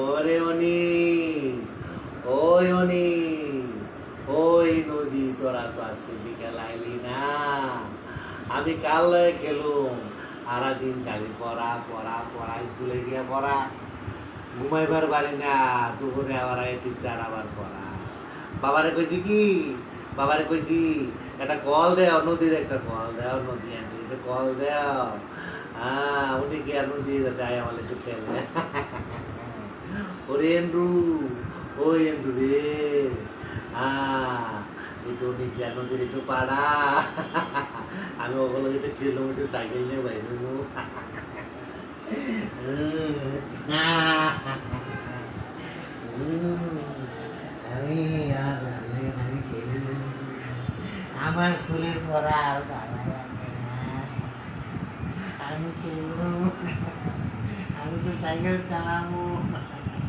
ওরে অনি, ওই অনি, ওই নদী, তোরা তো আজকে বিকেল আইলি না। আমি কাল লয়ে গেলুম, সারাদিন খালি পড়া পড়া পড়া, স্কুলে গিয়া পড়া, ঘুমাইবার পারি না, দুপুরে আবার টিচার আবার পড়া। বাবারে কইছি কি, বাবারে কইছি একটা কল দেও, নদীর একটা কল দেও, নদী আন্টি একটা কল দেও। উনি গিয়া নদী যাই আমার একটু খেলে। ওরে এন্ড্রু, ওই এন্ড্রু রে, একটু উনি গিয়া নদীর একটু পাড়া, আমি ওগুলো একটু খেললাম, একটু সাইকেল নিয়ে বাইরে। আমি আমার স্কুলের পড়া আর ভালো লাগে না। আমি তো সাইকেল চালাবো।